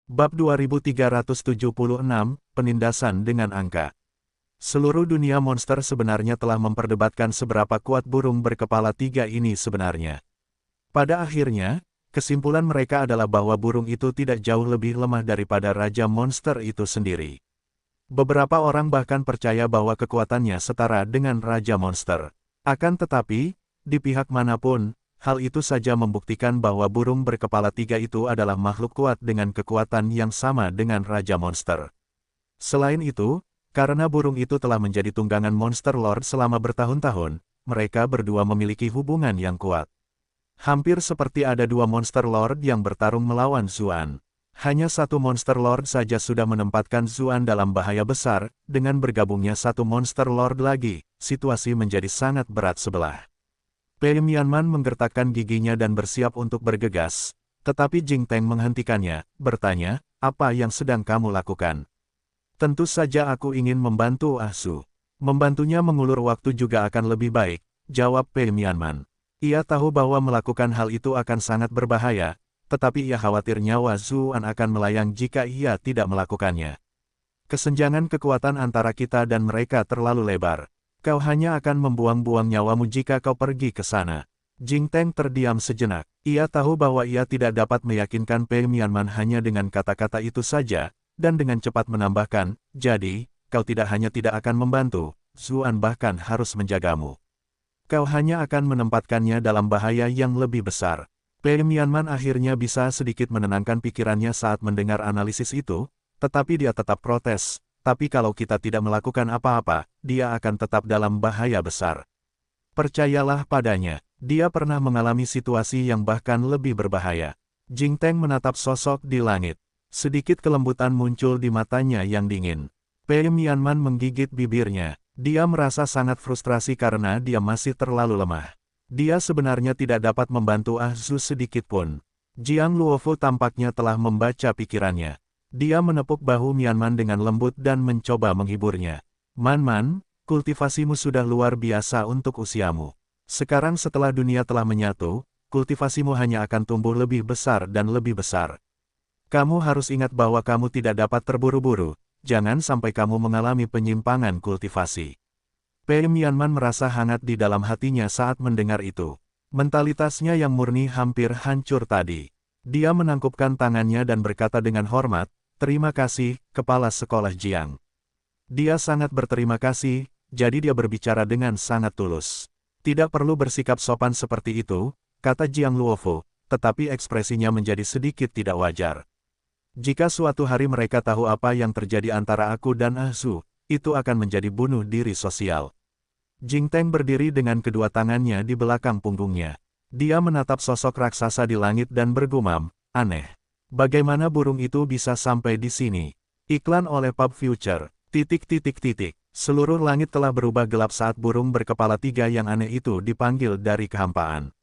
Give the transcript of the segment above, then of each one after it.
Bab 2376, Penindasan dengan Angka. Seluruh dunia monster sebenarnya telah memperdebatkan seberapa kuat burung berkepala tiga ini sebenarnya. Pada akhirnya, kesimpulan mereka adalah bahwa burung itu tidak jauh lebih lemah daripada Raja Monster itu sendiri. Beberapa orang bahkan percaya bahwa kekuatannya setara dengan Raja Monster. Akan tetapi, di pihak manapun, hal itu saja membuktikan bahwa burung berkepala tiga itu adalah makhluk kuat dengan kekuatan yang sama dengan Raja Monster. Selain itu, karena burung itu telah menjadi tunggangan Monster Lord selama bertahun-tahun, mereka berdua memiliki hubungan yang kuat. Hampir seperti ada dua Monster Lord yang bertarung melawan Zuan. Hanya satu Monster Lord saja sudah menempatkan Zuan dalam bahaya besar, dengan bergabungnya satu Monster Lord lagi, situasi menjadi sangat berat sebelah. Pei Mianman menggertakkan giginya dan bersiap untuk bergegas, tetapi Jing Teng menghentikannya, bertanya, apa yang sedang kamu lakukan? Tentu saja aku ingin membantu Ah Su. Membantunya mengulur waktu juga akan lebih baik, jawab Pei Mianman. Ia tahu bahwa melakukan hal itu akan sangat berbahaya, tetapi ia khawatir nyawa Zuan akan melayang jika ia tidak melakukannya. Kesenjangan kekuatan antara kita dan mereka terlalu lebar. Kau hanya akan membuang-buang nyawamu jika kau pergi ke sana. Jing Teng terdiam sejenak. Ia tahu bahwa ia tidak dapat meyakinkan Pei Mianman hanya dengan kata-kata itu saja, dan dengan cepat menambahkan, jadi, kau tidak hanya tidak akan membantu, Zuan bahkan harus menjagamu. Kau hanya akan menempatkannya dalam bahaya yang lebih besar. Pei Mianman akhirnya bisa sedikit menenangkan pikirannya saat mendengar analisis itu, tetapi dia tetap protes. Tapi kalau kita tidak melakukan apa-apa, dia akan tetap dalam bahaya besar. Percayalah padanya, dia pernah mengalami situasi yang bahkan lebih berbahaya. Jing Teng menatap sosok di langit. Sedikit kelembutan muncul di matanya yang dingin. Pei Mianman menggigit bibirnya. Dia merasa sangat frustrasi karena dia masih terlalu lemah. Dia sebenarnya tidak dapat membantu Ah Su sedikit pun. Jiang Luofu tampaknya telah membaca pikirannya. Dia menepuk bahu Mianman dengan lembut dan mencoba menghiburnya. Man, kultivasimu sudah luar biasa untuk usiamu. Sekarang setelah dunia telah menyatu, kultivasimu hanya akan tumbuh lebih besar dan lebih besar. Kamu harus ingat bahwa kamu tidak dapat terburu-buru, jangan sampai kamu mengalami penyimpangan kultivasi. Pei Mianman merasa hangat di dalam hatinya saat mendengar itu. Mentalitasnya yang murni hampir hancur tadi. Dia menangkupkan tangannya dan berkata dengan hormat, terima kasih, Kepala Sekolah Jiang. Dia sangat berterima kasih, jadi dia berbicara dengan sangat tulus. Tidak perlu bersikap sopan seperti itu, kata Jiang Luofu, tetapi ekspresinya menjadi sedikit tidak wajar. Jika suatu hari mereka tahu apa yang terjadi antara aku dan Ah Su, itu akan menjadi bunuh diri sosial. Jing Teng berdiri dengan kedua tangannya di belakang punggungnya. Dia menatap sosok raksasa di langit dan bergumam, aneh. Bagaimana burung itu bisa sampai di sini? Iklan oleh Pub Future. Seluruh langit telah berubah gelap saat burung berkepala tiga yang aneh itu dipanggil dari kehampaan.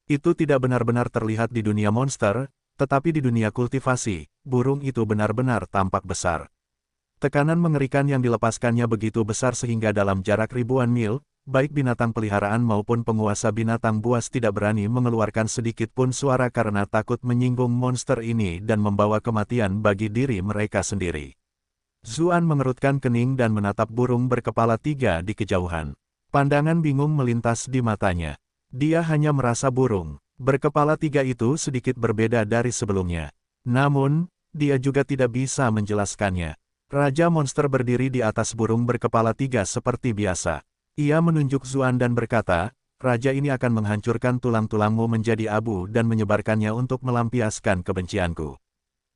Itu tidak benar-benar terlihat di dunia monster, tetapi di dunia kultivasi, burung itu benar-benar tampak besar. Tekanan mengerikan yang dilepaskannya begitu besar sehingga dalam jarak ribuan mil, baik binatang peliharaan maupun penguasa binatang buas tidak berani mengeluarkan sedikit pun suara karena takut menyinggung monster ini dan membawa kematian bagi diri mereka sendiri. Zuan mengerutkan kening dan menatap burung berkepala tiga di kejauhan. Pandangan bingung melintas di matanya. Dia hanya merasa burung berkepala tiga itu sedikit berbeda dari sebelumnya. Namun, dia juga tidak bisa menjelaskannya. Raja monster berdiri di atas burung berkepala tiga seperti biasa. Ia menunjuk Zuan dan berkata, Raja ini akan menghancurkan tulang-tulangmu menjadi abu dan menyebarkannya untuk melampiaskan kebencianku.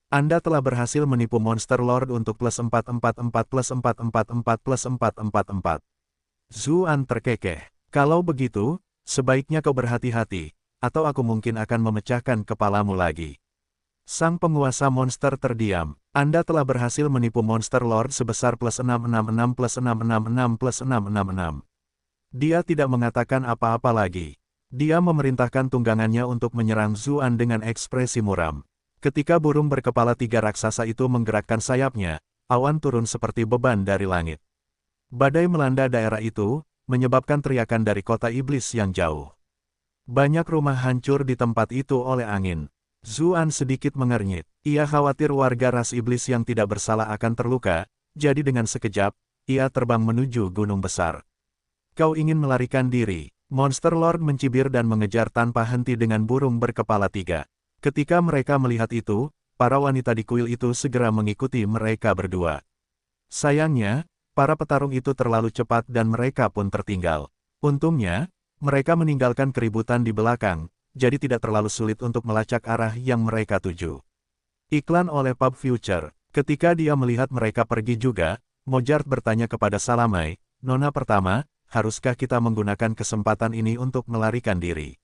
Anda telah berhasil menipu Monster Lord untuk +444 +444 +444. Zuan terkekeh. Kalau begitu, sebaiknya kau berhati-hati, atau aku mungkin akan memecahkan kepalamu lagi. Sang penguasa monster terdiam. Anda telah berhasil menipu Monster Lord sebesar +666 +666 +666. Dia tidak mengatakan apa-apa lagi. Dia memerintahkan tunggangannya untuk menyerang Zuan dengan ekspresi muram. Ketika burung berkepala tiga raksasa itu menggerakkan sayapnya, awan turun seperti beban dari langit. Badai melanda daerah itu, menyebabkan teriakan dari kota iblis yang jauh. Banyak rumah hancur di tempat itu oleh angin. Zuan sedikit mengernyit. Ia khawatir warga ras iblis yang tidak bersalah akan terluka, jadi dengan sekejap, ia terbang menuju gunung besar. Kau ingin melarikan diri? Monster Lord mencibir dan mengejar tanpa henti dengan burung berkepala 3. Ketika mereka melihat itu, para wanita di kuil itu segera mengikuti mereka berdua. Sayangnya, para petarung itu terlalu cepat dan mereka pun tertinggal. Untungnya, mereka meninggalkan keributan di belakang, jadi tidak terlalu sulit untuk melacak arah yang mereka tuju. Iklan oleh Pub Future. Ketika dia melihat mereka pergi juga, Mojart bertanya kepada Salamai, "Nona pertama, haruskah kita menggunakan kesempatan ini untuk melarikan diri?"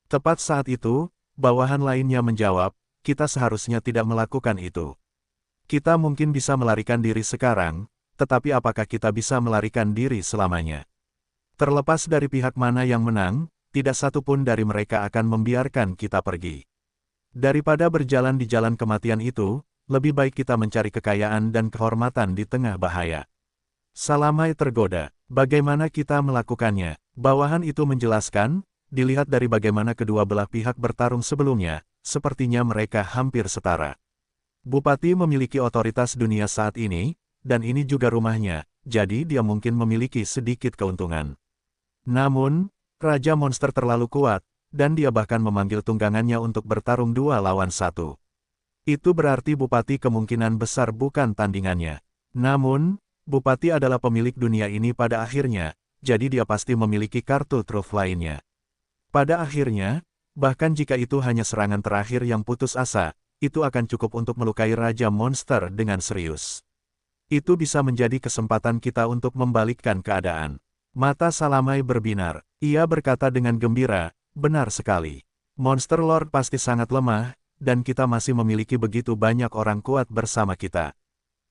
Tepat saat itu, bawahan lainnya menjawab, "Kita seharusnya tidak melakukan itu. Kita mungkin bisa melarikan diri sekarang, tetapi apakah kita bisa melarikan diri selamanya? Terlepas dari pihak mana yang menang, tidak satu pun dari mereka akan membiarkan kita pergi. Daripada berjalan di jalan kematian itu, lebih baik kita mencari kekayaan dan kehormatan di tengah bahaya." Salamai tergoda. Bagaimana kita melakukannya? Bawahan itu menjelaskan, dilihat dari bagaimana kedua belah pihak bertarung sebelumnya, sepertinya mereka hampir setara. Bupati memiliki otoritas dunia saat ini, dan ini juga rumahnya, jadi dia mungkin memiliki sedikit keuntungan. Namun, Raja Monster terlalu kuat, dan dia bahkan memanggil tunggangannya untuk bertarung 2 lawan 1. Itu berarti Bupati kemungkinan besar bukan tandingannya. Namun, Bupati adalah pemilik dunia ini pada akhirnya, jadi dia pasti memiliki kartu truf lainnya. Pada akhirnya, bahkan jika itu hanya serangan terakhir yang putus asa, itu akan cukup untuk melukai Raja Monster dengan serius. Itu bisa menjadi kesempatan kita untuk membalikkan keadaan. Mata Salamai berbinar. Ia berkata dengan gembira, "Benar sekali. Monster Lord pasti sangat lemah, dan kita masih memiliki begitu banyak orang kuat bersama kita.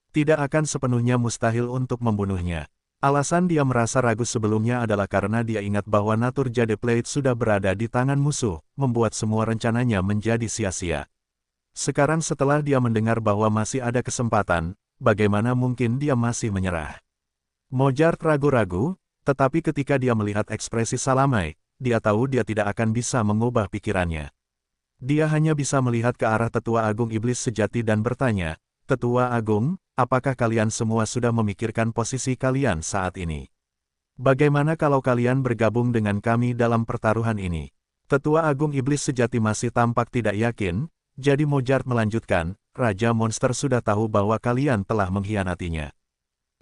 Tidak akan sepenuhnya mustahil untuk membunuhnya." Alasan dia merasa ragu sebelumnya adalah karena dia ingat bahwa Natur Jade Plate sudah berada di tangan musuh, membuat semua rencananya menjadi sia-sia. Sekarang setelah dia mendengar bahwa masih ada kesempatan, bagaimana mungkin dia masih menyerah? Mojart ragu-ragu, tetapi ketika dia melihat ekspresi Salamai, dia tahu dia tidak akan bisa mengubah pikirannya. Dia hanya bisa melihat ke arah Tetua Agung Iblis Sejati dan bertanya, "Tetua Agung, apakah kalian semua sudah memikirkan posisi kalian saat ini? Bagaimana kalau kalian bergabung dengan kami dalam pertaruhan ini?" Tetua Agung Iblis Sejati masih tampak tidak yakin, jadi Mojart melanjutkan, "Raja Monster sudah tahu bahwa kalian telah mengkhianatinya.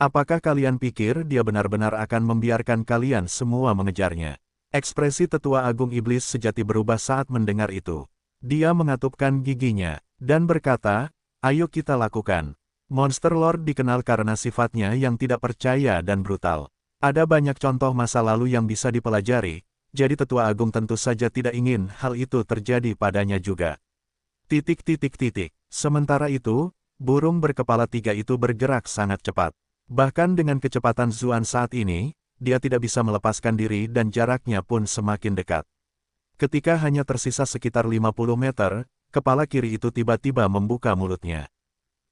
Apakah kalian pikir dia benar-benar akan membiarkan kalian semua mengejarnya?" Ekspresi Tetua Agung Iblis Sejati berubah saat mendengar itu. Dia mengatupkan giginya, dan berkata, "Ayo kita lakukan." Monster Lord dikenal karena sifatnya yang tidak percaya dan brutal. Ada banyak contoh masa lalu yang bisa dipelajari, jadi Tetua Agung tentu saja tidak ingin hal itu terjadi padanya juga. Sementara itu, burung berkepala 3 itu bergerak sangat cepat. Bahkan dengan kecepatan Zuan saat ini, dia tidak bisa melepaskan diri dan jaraknya pun semakin dekat. Ketika hanya tersisa sekitar 50 meter, kepala kiri itu tiba-tiba membuka mulutnya.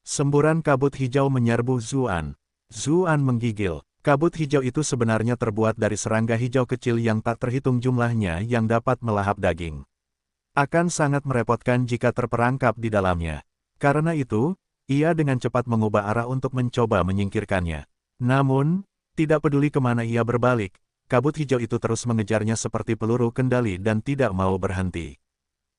Semburan kabut hijau menyerbu Zuan. Zuan menggigil. Kabut hijau itu sebenarnya terbuat dari serangga hijau kecil yang tak terhitung jumlahnya yang dapat melahap daging. Akan sangat merepotkan jika terperangkap di dalamnya. Karena itu, ia dengan cepat mengubah arah untuk mencoba menyingkirkannya. Namun, tidak peduli kemana ia berbalik, kabut hijau itu terus mengejarnya seperti peluru kendali dan tidak mau berhenti.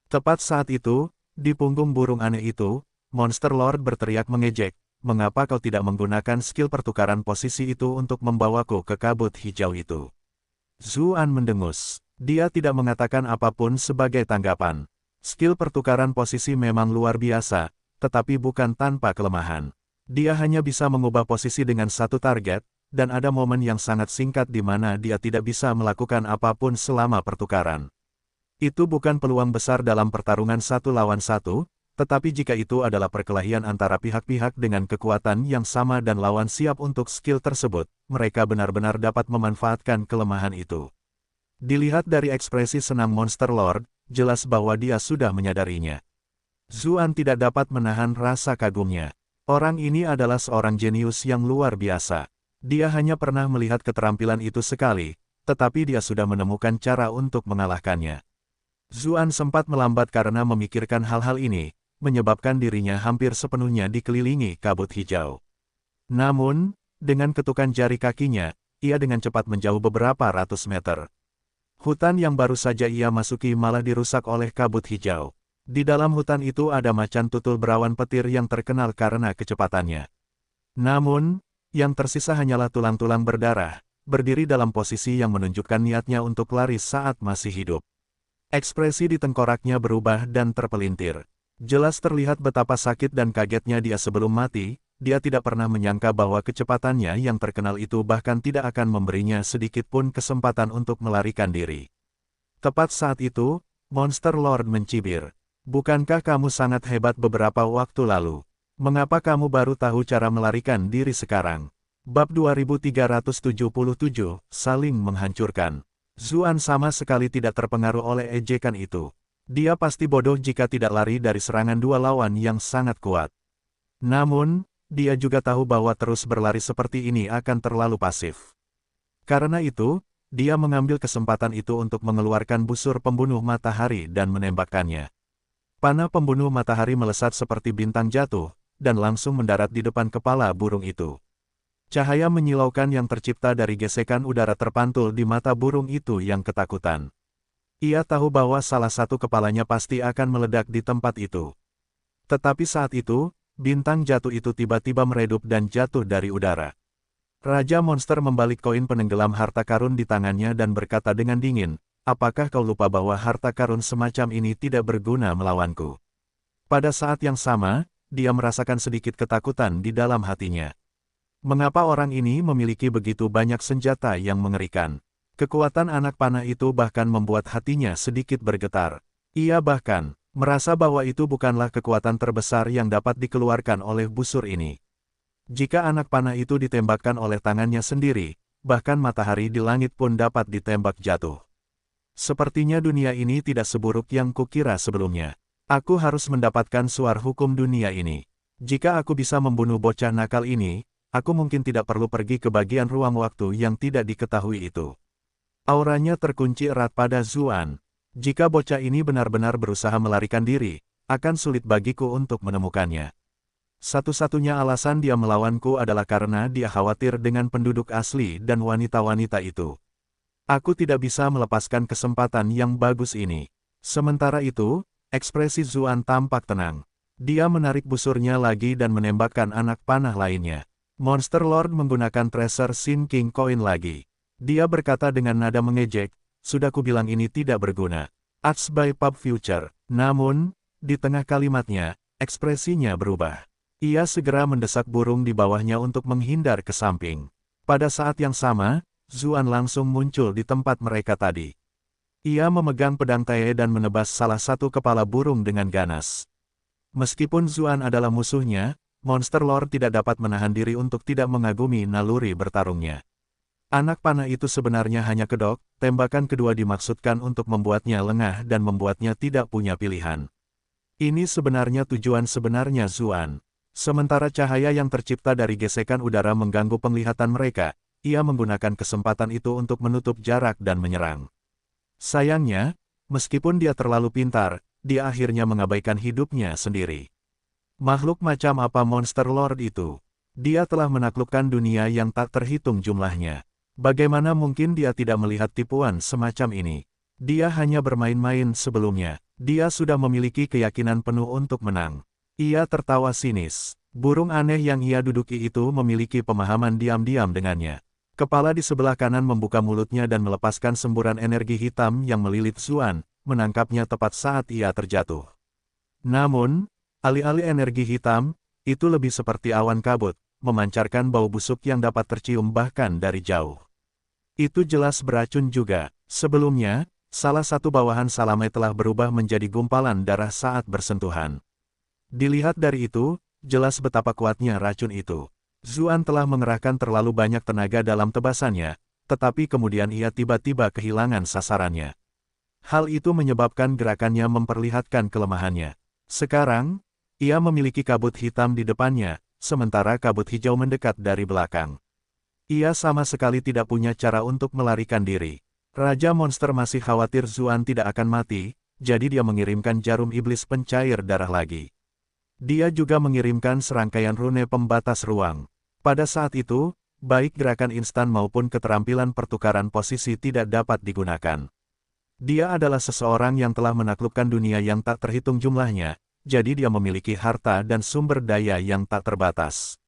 Tepat saat itu, di punggung burung aneh itu, Monster Lord berteriak mengejek, "Mengapa kau tidak menggunakan skill pertukaran posisi itu untuk membawaku ke kabut hijau itu?" Zuan mendengus. Dia tidak mengatakan apapun sebagai tanggapan. Skill pertukaran posisi memang luar biasa, tetapi bukan tanpa kelemahan. Dia hanya bisa mengubah posisi dengan satu target, dan ada momen yang sangat singkat di mana dia tidak bisa melakukan apapun selama pertukaran. Itu bukan peluang besar dalam pertarungan 1 lawan 1, tetapi jika itu adalah perkelahian antara pihak-pihak dengan kekuatan yang sama dan lawan siap untuk skill tersebut, mereka benar-benar dapat memanfaatkan kelemahan itu. Dilihat dari ekspresi senang Monster Lord, jelas bahwa dia sudah menyadarinya. Zuan tidak dapat menahan rasa kagumnya. Orang ini adalah seorang jenius yang luar biasa. Dia hanya pernah melihat keterampilan itu sekali, tetapi dia sudah menemukan cara untuk mengalahkannya. Zuan sempat melambat karena memikirkan hal-hal ini, menyebabkan dirinya hampir sepenuhnya dikelilingi kabut hijau. Namun, dengan ketukan jari kakinya, ia dengan cepat menjauh beberapa ratus meter. Hutan yang baru saja ia masuki malah dirusak oleh kabut hijau. Di dalam hutan itu ada macan tutul berawan petir yang terkenal karena kecepatannya. Namun, yang tersisa hanyalah tulang-tulang berdarah, berdiri dalam posisi yang menunjukkan niatnya untuk lari saat masih hidup. Ekspresi di tengkoraknya berubah dan terpelintir. Jelas terlihat betapa sakit dan kagetnya dia sebelum mati. Dia tidak pernah menyangka bahwa kecepatannya yang terkenal itu bahkan tidak akan memberinya sedikit pun kesempatan untuk melarikan diri. Tepat saat itu, Monster Lord mencibir. Bukankah kamu sangat hebat beberapa waktu lalu? Mengapa kamu baru tahu cara melarikan diri sekarang? Bab 2377, Saling Menghancurkan. Zuan sama sekali tidak terpengaruh oleh ejekan itu. Dia pasti bodoh jika tidak lari dari serangan dua lawan yang sangat kuat. Namun, dia juga tahu bahwa terus berlari seperti ini akan terlalu pasif. Karena itu, dia mengambil kesempatan itu untuk mengeluarkan busur pembunuh matahari dan menembakkannya. Panah pembunuh matahari melesat seperti bintang jatuh, dan langsung mendarat di depan kepala burung itu. Cahaya menyilaukan yang tercipta dari gesekan udara terpantul di mata burung itu yang ketakutan. Ia tahu bahwa salah satu kepalanya pasti akan meledak di tempat itu. Tetapi saat itu, bintang jatuh itu tiba-tiba meredup dan jatuh dari udara. Raja Monster membalik koin penenggelam harta karun di tangannya dan berkata dengan dingin, "Apakah kau lupa bahwa harta karun semacam ini tidak berguna melawanku?" Pada saat yang sama, dia merasakan sedikit ketakutan di dalam hatinya. Mengapa orang ini memiliki begitu banyak senjata yang mengerikan? Kekuatan anak panah itu bahkan membuat hatinya sedikit bergetar. Ia bahkan merasa bahwa itu bukanlah kekuatan terbesar yang dapat dikeluarkan oleh busur ini. Jika anak panah itu ditembakkan oleh tangannya sendiri, bahkan matahari di langit pun dapat ditembak jatuh. Sepertinya dunia ini tidak seburuk yang kukira sebelumnya. Aku harus mendapatkan suar hukum dunia ini. Jika aku bisa membunuh bocah nakal ini, aku mungkin tidak perlu pergi ke bagian ruang waktu yang tidak diketahui itu. Auranya terkunci erat pada Zuan. Jika bocah ini benar-benar berusaha melarikan diri, akan sulit bagiku untuk menemukannya. Satu-satunya alasan dia melawanku adalah karena dia khawatir dengan penduduk asli dan wanita-wanita itu. Aku tidak bisa melepaskan kesempatan yang bagus ini. Sementara itu, ekspresi Zuan tampak tenang. Dia menarik busurnya lagi dan menembakkan anak panah lainnya. Monster Lord menggunakan Treasure Sin King Coin lagi. Dia berkata dengan nada mengejek, "Sudah kubilang ini tidak berguna. Ads by Pub Future." Namun, di tengah kalimatnya, ekspresinya berubah. Ia segera mendesak burung di bawahnya untuk menghindar ke samping. Pada saat yang sama, Zuan langsung muncul di tempat mereka tadi. Ia memegang pedang tae dan menebas salah satu kepala burung dengan ganas. Meskipun Zuan adalah musuhnya, Monster Lord tidak dapat menahan diri untuk tidak mengagumi naluri bertarungnya. Anak panah itu sebenarnya hanya kedok, tembakan kedua dimaksudkan untuk membuatnya lengah dan membuatnya tidak punya pilihan. Ini sebenarnya tujuan sebenarnya Zuan. Sementara cahaya yang tercipta dari gesekan udara mengganggu penglihatan mereka, ia menggunakan kesempatan itu untuk menutup jarak dan menyerang. Sayangnya, meskipun dia terlalu pintar, dia akhirnya mengabaikan hidupnya sendiri. Makhluk macam apa Monster Lord itu? Dia telah menaklukkan dunia yang tak terhitung jumlahnya. Bagaimana mungkin dia tidak melihat tipuan semacam ini? Dia hanya bermain-main sebelumnya. Dia sudah memiliki keyakinan penuh untuk menang. Ia tertawa sinis. Burung aneh yang ia duduki itu memiliki pemahaman diam-diam dengannya. Kepala di sebelah kanan membuka mulutnya dan melepaskan semburan energi hitam yang melilit Zuan, menangkapnya tepat saat ia terjatuh. Namun, alih-alih energi hitam, itu lebih seperti awan kabut, memancarkan bau busuk yang dapat tercium bahkan dari jauh. Itu jelas beracun juga. Sebelumnya, salah satu bawahan Salame telah berubah menjadi gumpalan darah saat bersentuhan. Dilihat dari itu, jelas betapa kuatnya racun itu. Zuan telah mengerahkan terlalu banyak tenaga dalam tebasannya, tetapi kemudian ia tiba-tiba kehilangan sasarannya. Hal itu menyebabkan gerakannya memperlihatkan kelemahannya. Sekarang, ia memiliki kabut hitam di depannya, sementara kabut hijau mendekat dari belakang. Ia sama sekali tidak punya cara untuk melarikan diri. Raja Monster masih khawatir Zuan tidak akan mati, jadi dia mengirimkan jarum iblis pencair darah lagi. Dia juga mengirimkan serangkaian rune pembatas ruang. Pada saat itu, baik gerakan instan maupun keterampilan pertukaran posisi tidak dapat digunakan. Dia adalah seseorang yang telah menaklukkan dunia yang tak terhitung jumlahnya, jadi dia memiliki harta dan sumber daya yang tak terbatas.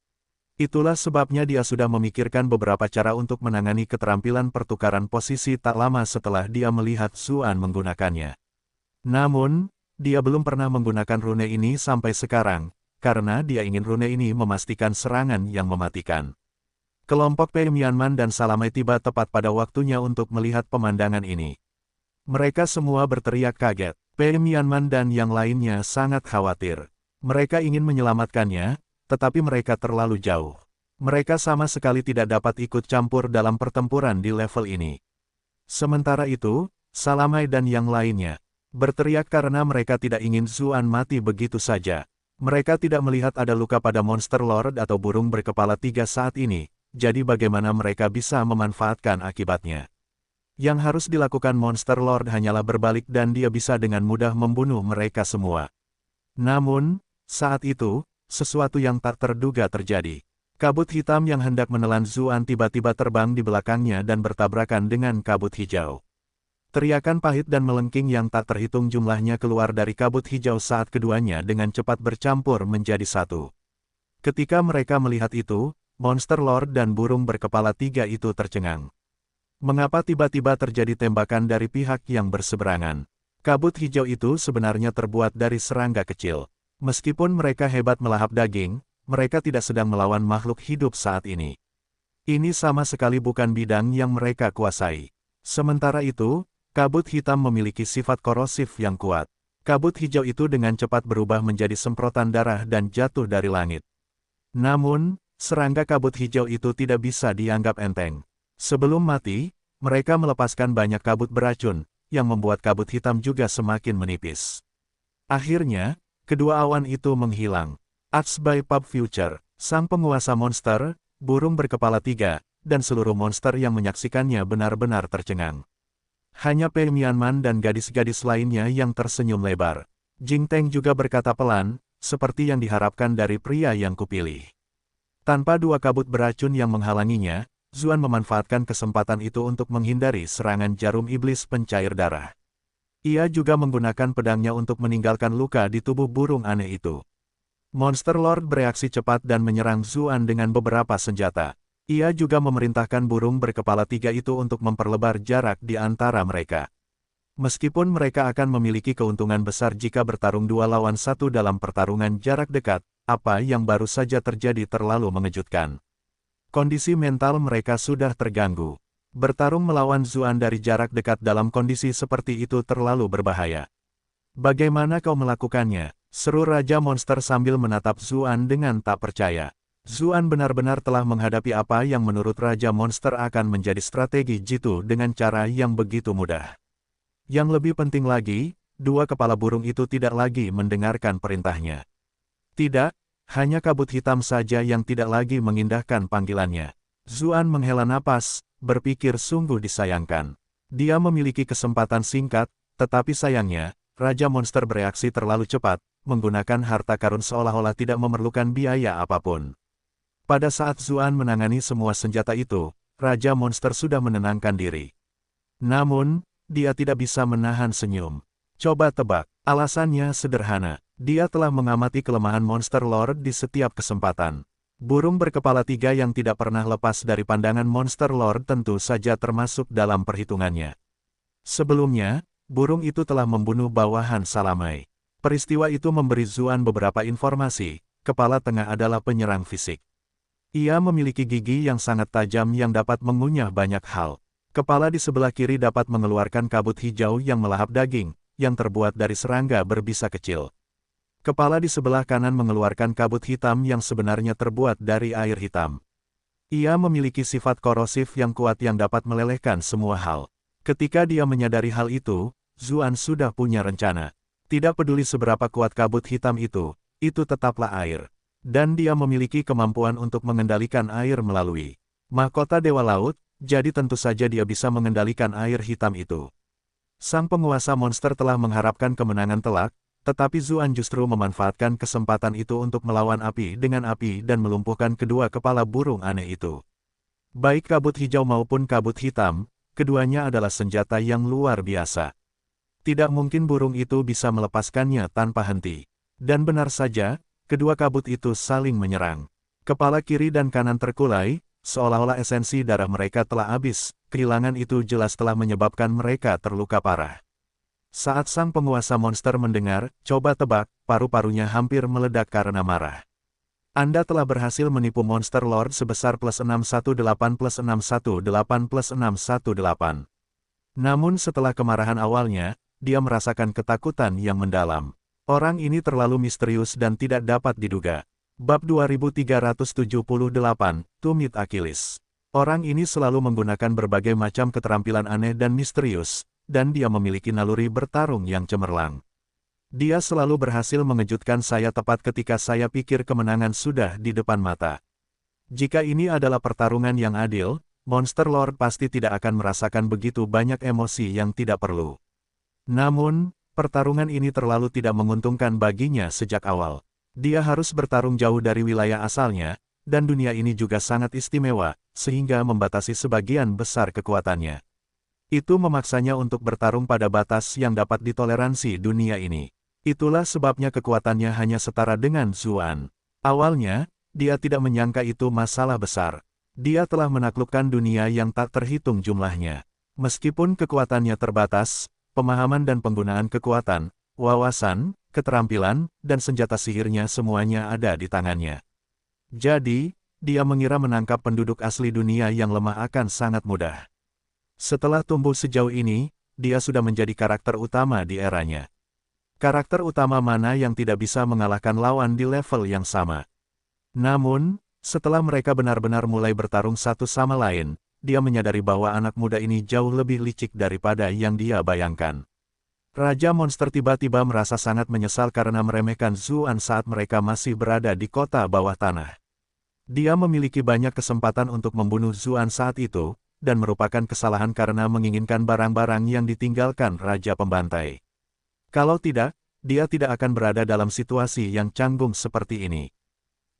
Itulah sebabnya dia sudah memikirkan beberapa cara untuk menangani keterampilan pertukaran posisi tak lama setelah dia melihat Zuan menggunakannya. Namun, dia belum pernah menggunakan rune ini sampai sekarang, karena dia ingin rune ini memastikan serangan yang mematikan. Kelompok Pei Mianman dan Salamai tiba tepat pada waktunya untuk melihat pemandangan ini. Mereka semua berteriak kaget. Pei Mianman dan yang lainnya sangat khawatir. Mereka ingin menyelamatkannya, tetapi mereka terlalu jauh. Mereka sama sekali tidak dapat ikut campur dalam pertempuran di level ini. Sementara itu, Salamai dan yang lainnya berteriak karena mereka tidak ingin Zuan mati begitu saja. Mereka tidak melihat ada luka pada Monster Lord atau burung berkepala 3 saat ini, jadi bagaimana mereka bisa memanfaatkan akibatnya. Yang harus dilakukan Monster Lord hanyalah berbalik dan dia bisa dengan mudah membunuh mereka semua. Namun, saat itu, sesuatu yang tak terduga terjadi. Kabut hitam yang hendak menelan Zuan tiba-tiba terbang di belakangnya dan bertabrakan dengan kabut hijau. Teriakan pahit dan melengking yang tak terhitung jumlahnya keluar dari kabut hijau saat keduanya dengan cepat bercampur menjadi satu. Ketika mereka melihat itu, Monster Lord dan burung berkepala 3 itu tercengang. Mengapa tiba-tiba terjadi tembakan dari pihak yang berseberangan? Kabut hijau itu sebenarnya terbuat dari serangga kecil. Meskipun mereka hebat melahap daging, mereka tidak sedang melawan makhluk hidup saat ini. Ini sama sekali bukan bidang yang mereka kuasai. Sementara itu, kabut hitam memiliki sifat korosif yang kuat. Kabut hijau itu dengan cepat berubah menjadi semprotan darah dan jatuh dari langit. Namun, serangga kabut hijau itu tidak bisa dianggap enteng. Sebelum mati, mereka melepaskan banyak kabut beracun, yang membuat kabut hitam juga semakin menipis. Akhirnya, kedua awan itu menghilang. Arts by Pub Future, sang penguasa monster, burung berkepala 3, dan seluruh monster yang menyaksikannya benar-benar tercengang. Hanya Pei Mianman dan gadis-gadis lainnya yang tersenyum lebar. Jing Teng juga berkata pelan, seperti yang diharapkan dari pria yang kupilih. Tanpa dua kabut beracun yang menghalanginya, Zuan memanfaatkan kesempatan itu untuk menghindari serangan jarum iblis pencair darah. Ia juga menggunakan pedangnya untuk meninggalkan luka di tubuh burung aneh itu. Monster Lord bereaksi cepat dan menyerang Zuan dengan beberapa senjata. Ia juga memerintahkan burung berkepala 3 itu untuk memperlebar jarak di antara mereka. Meskipun mereka akan memiliki keuntungan besar jika bertarung 2 lawan 1 dalam pertarungan jarak dekat, apa yang baru saja terjadi terlalu mengejutkan. Kondisi mental mereka sudah terganggu. Bertarung melawan Zuan dari jarak dekat dalam kondisi seperti itu terlalu berbahaya. Bagaimana kau melakukannya? Seru Raja Monster sambil menatap Zuan dengan tak percaya. Zuan benar-benar telah menghadapi apa yang menurut Raja Monster akan menjadi strategi jitu dengan cara yang begitu mudah. Yang lebih penting lagi, dua kepala burung itu tidak lagi mendengarkan perintahnya. Tidak, hanya kabut hitam saja yang tidak lagi mengindahkan panggilannya. Zuan menghela napas, berpikir sungguh disayangkan. Dia memiliki kesempatan singkat, tetapi sayangnya, Raja Monster bereaksi terlalu cepat, menggunakan harta karun seolah-olah tidak memerlukan biaya apapun. Pada saat Zuan menangani semua senjata itu, Raja Monster sudah menenangkan diri. Namun, dia tidak bisa menahan senyum. Coba tebak, alasannya sederhana. Dia telah mengamati kelemahan Monster Lord di setiap kesempatan. Burung berkepala 3 yang tidak pernah lepas dari pandangan Monster Lord tentu saja termasuk dalam perhitungannya. Sebelumnya, burung itu telah membunuh bawahan Salamai. Peristiwa itu memberi Zuan beberapa informasi. Kepala tengah adalah penyerang fisik. Ia memiliki gigi yang sangat tajam yang dapat mengunyah banyak hal. Kepala di sebelah kiri dapat mengeluarkan kabut hijau yang melahap daging, yang terbuat dari serangga berbisa kecil. Kepala di sebelah kanan mengeluarkan kabut hitam yang sebenarnya terbuat dari air hitam. Ia memiliki sifat korosif yang kuat yang dapat melelehkan semua hal. Ketika dia menyadari hal itu, Zuan sudah punya rencana. Tidak peduli seberapa kuat kabut hitam itu tetaplah air. Dan dia memiliki kemampuan untuk mengendalikan air melalui mahkota Dewa Laut, jadi tentu saja dia bisa mengendalikan air hitam itu. Sang penguasa monster telah mengharapkan kemenangan telak, tetapi Zuan justru memanfaatkan kesempatan itu untuk melawan api dengan api dan melumpuhkan kedua kepala burung aneh itu. Baik kabut hijau maupun kabut hitam, keduanya adalah senjata yang luar biasa. Tidak mungkin burung itu bisa melepaskannya tanpa henti. Dan benar saja, kedua kabut itu saling menyerang. Kepala kiri dan kanan terkulai, seolah-olah esensi darah mereka telah habis. Kehilangan itu jelas telah menyebabkan mereka terluka parah. Saat sang penguasa monster mendengar, coba tebak, paru-parunya hampir meledak karena marah. Anda telah berhasil menipu Monster Lord sebesar +618 +618 +618. Namun setelah kemarahan awalnya, dia merasakan ketakutan yang mendalam. Orang ini terlalu misterius dan tidak dapat diduga. Bab 2378, To Meet Achilles. Orang ini selalu menggunakan berbagai macam keterampilan aneh dan misterius, dan dia memiliki naluri bertarung yang cemerlang. Dia selalu berhasil mengejutkan saya tepat ketika saya pikir kemenangan sudah di depan mata. Jika ini adalah pertarungan yang adil, Monster Lord pasti tidak akan merasakan begitu banyak emosi yang tidak perlu. Namun, pertarungan ini terlalu tidak menguntungkan baginya sejak awal. Dia harus bertarung jauh dari wilayah asalnya, dan dunia ini juga sangat istimewa, sehingga membatasi sebagian besar kekuatannya. Itu memaksanya untuk bertarung pada batas yang dapat ditoleransi dunia ini. Itulah sebabnya kekuatannya hanya setara dengan Zuan. Awalnya, dia tidak menyangka itu masalah besar. Dia telah menaklukkan dunia yang tak terhitung jumlahnya. Meskipun kekuatannya terbatas, pemahaman dan penggunaan kekuatan, wawasan, keterampilan, dan senjata sihirnya semuanya ada di tangannya. Jadi, dia mengira menangkap penduduk asli dunia yang lemah akan sangat mudah. Setelah tumbuh sejauh ini, dia sudah menjadi karakter utama di eranya. Karakter utama mana yang tidak bisa mengalahkan lawan di level yang sama. Namun, setelah mereka benar-benar mulai bertarung satu sama lain, dia menyadari bahwa anak muda ini jauh lebih licik daripada yang dia bayangkan. Raja Monster tiba-tiba merasa sangat menyesal karena meremehkan Zuan saat mereka masih berada di kota bawah tanah. Dia memiliki banyak kesempatan untuk membunuh Zuan saat itu, dan merupakan kesalahan karena menginginkan barang-barang yang ditinggalkan Raja Pembantai. Kalau tidak, dia tidak akan berada dalam situasi yang canggung seperti ini.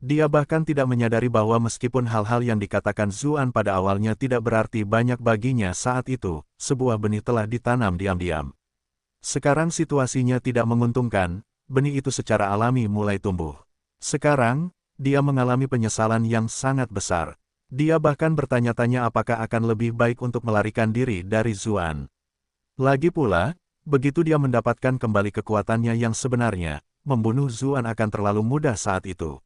Dia bahkan tidak menyadari bahwa meskipun hal-hal yang dikatakan Zuan pada awalnya tidak berarti banyak baginya saat itu, sebuah benih telah ditanam diam-diam. Sekarang situasinya tidak menguntungkan, benih itu secara alami mulai tumbuh. Sekarang, dia mengalami penyesalan yang sangat besar. Dia bahkan bertanya-tanya apakah akan lebih baik untuk melarikan diri dari Zuan. Lagi pula, begitu dia mendapatkan kembali kekuatannya yang sebenarnya, membunuh Zuan akan terlalu mudah saat itu.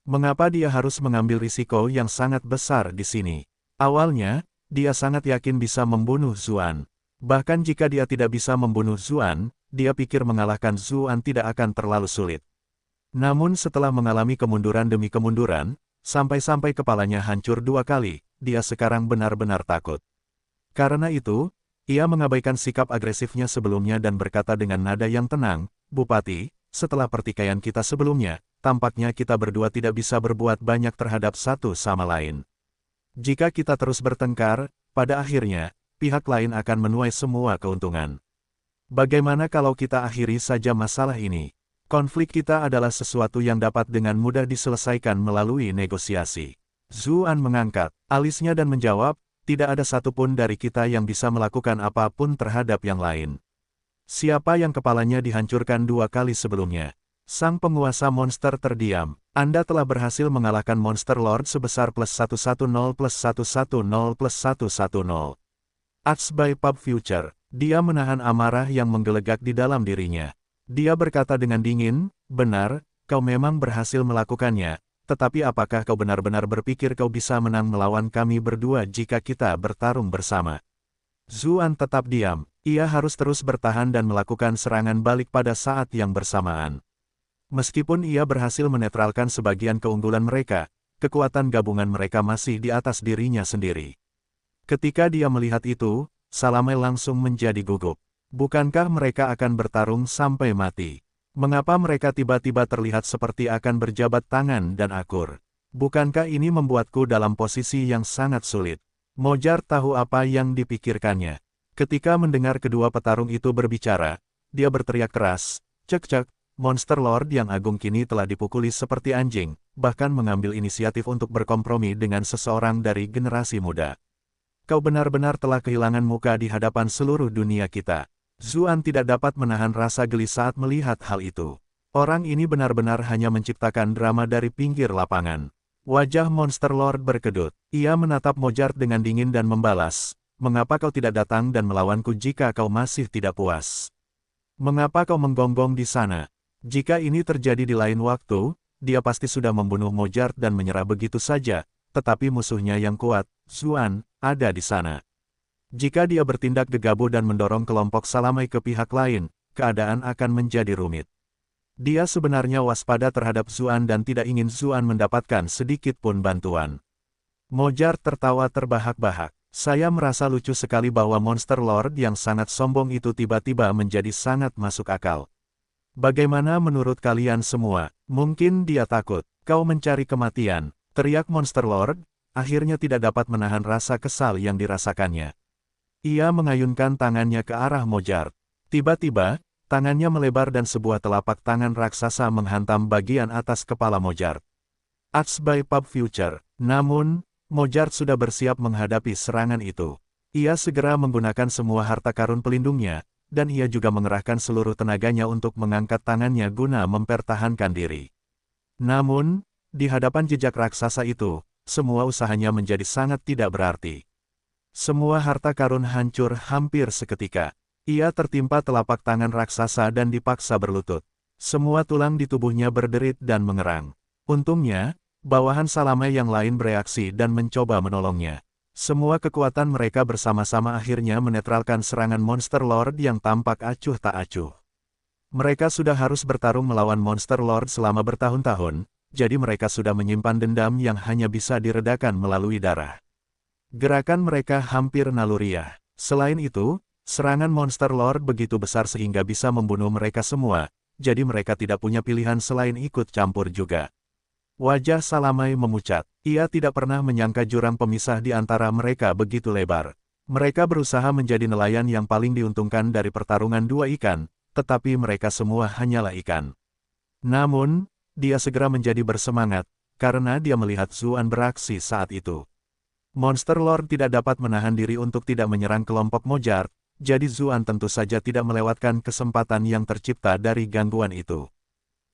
Mengapa dia harus mengambil risiko yang sangat besar di sini? Awalnya, dia sangat yakin bisa membunuh Zuan. Bahkan jika dia tidak bisa membunuh Zuan, dia pikir mengalahkan Zuan tidak akan terlalu sulit. Namun setelah mengalami kemunduran demi kemunduran, sampai-sampai kepalanya hancur 2 kali, dia sekarang benar-benar takut. Karena itu, ia mengabaikan sikap agresifnya sebelumnya dan berkata dengan nada yang tenang, "Bupati, setelah pertikaian kita sebelumnya, tampaknya kita berdua tidak bisa berbuat banyak terhadap satu sama lain. Jika kita terus bertengkar, pada akhirnya, pihak lain akan menuai semua keuntungan. Bagaimana kalau kita akhiri saja masalah ini? Konflik kita adalah sesuatu yang dapat dengan mudah diselesaikan melalui negosiasi." Zuan mengangkat alisnya dan menjawab, "Tidak ada satupun dari kita yang bisa melakukan apapun terhadap yang lain. Siapa yang kepalanya dihancurkan 2 kali sebelumnya?" Sang penguasa monster terdiam. "Anda telah berhasil mengalahkan Monster Lord sebesar +110 +110 +110. Acts by Pub Future." Dia menahan amarah yang menggelegak di dalam dirinya. Dia berkata dengan dingin, "Benar, kau memang berhasil melakukannya, tetapi apakah kau benar-benar berpikir kau bisa menang melawan kami berdua jika kita bertarung bersama?" Zuan tetap diam. Ia harus terus bertahan dan melakukan serangan balik pada saat yang bersamaan. Meskipun ia berhasil menetralkan sebagian keunggulan mereka, kekuatan gabungan mereka masih di atas dirinya sendiri. Ketika dia melihat itu, Salamai langsung menjadi gugup. Bukankah mereka akan bertarung sampai mati? Mengapa mereka tiba-tiba terlihat seperti akan berjabat tangan dan akur? Bukankah ini membuatku dalam posisi yang sangat sulit? Mojar tahu apa yang dipikirkannya. Ketika mendengar kedua petarung itu berbicara, dia berteriak keras, "Cek-cek, Monster Lord yang agung kini telah dipukuli seperti anjing, bahkan mengambil inisiatif untuk berkompromi dengan seseorang dari generasi muda. Kau benar-benar telah kehilangan muka di hadapan seluruh dunia kita." Zuan tidak dapat menahan rasa geli saat melihat hal itu. Orang ini benar-benar hanya menciptakan drama dari pinggir lapangan. Wajah Monster Lord berkedut. Ia menatap Mojart dengan dingin dan membalas, "Mengapa kau tidak datang dan melawanku jika kau masih tidak puas? Mengapa kau menggonggong di sana? Jika ini terjadi di lain waktu, dia pasti sudah membunuh Mojart dan menyerah begitu saja, tetapi musuhnya yang kuat, Zuan, ada di sana. Jika dia bertindak gegabah dan mendorong kelompok Salamai ke pihak lain, keadaan akan menjadi rumit. Dia sebenarnya waspada terhadap Zuan dan tidak ingin Zuan mendapatkan sedikit pun bantuan." Mojart tertawa terbahak-bahak. "Saya merasa lucu sekali bahwa Monster Lord yang sangat sombong itu tiba-tiba menjadi sangat masuk akal. Bagaimana menurut kalian semua? Mungkin dia takut. Kau mencari kematian," teriak Monster Lord, akhirnya tidak dapat menahan rasa kesal yang dirasakannya. Ia mengayunkan tangannya ke arah Mojart. Tiba-tiba, tangannya melebar dan sebuah telapak tangan raksasa menghantam bagian atas kepala Mojart. Axe by Pub Future. Namun, Mojart sudah bersiap menghadapi serangan itu. Ia segera menggunakan semua harta karun pelindungnya, dan ia juga mengerahkan seluruh tenaganya untuk mengangkat tangannya guna mempertahankan diri. Namun, di hadapan jejak raksasa itu, semua usahanya menjadi sangat tidak berarti. Semua harta karun hancur hampir seketika. Ia tertimpa telapak tangan raksasa dan dipaksa berlutut. Semua tulang di tubuhnya berderit dan mengerang. Untungnya, bawahan Salamai yang lain bereaksi dan mencoba menolongnya. Semua kekuatan mereka bersama-sama akhirnya menetralkan serangan Monster Lord yang tampak acuh tak acuh. Mereka sudah harus bertarung melawan Monster Lord selama bertahun-tahun, jadi mereka sudah menyimpan dendam yang hanya bisa diredakan melalui darah. Gerakan mereka hampir naluriah. Selain itu, serangan Monster Lord begitu besar sehingga bisa membunuh mereka semua, jadi mereka tidak punya pilihan selain ikut campur juga. Wajah Salamai memucat. Ia tidak pernah menyangka jurang pemisah di antara mereka begitu lebar. Mereka berusaha menjadi nelayan yang paling diuntungkan dari pertarungan dua ikan, tetapi mereka semua hanyalah ikan. Namun, dia segera menjadi bersemangat, karena dia melihat Zuan beraksi saat itu. Monster Lord tidak dapat menahan diri untuk tidak menyerang kelompok Mojart, jadi Zuan tentu saja tidak melewatkan kesempatan yang tercipta dari gangguan itu.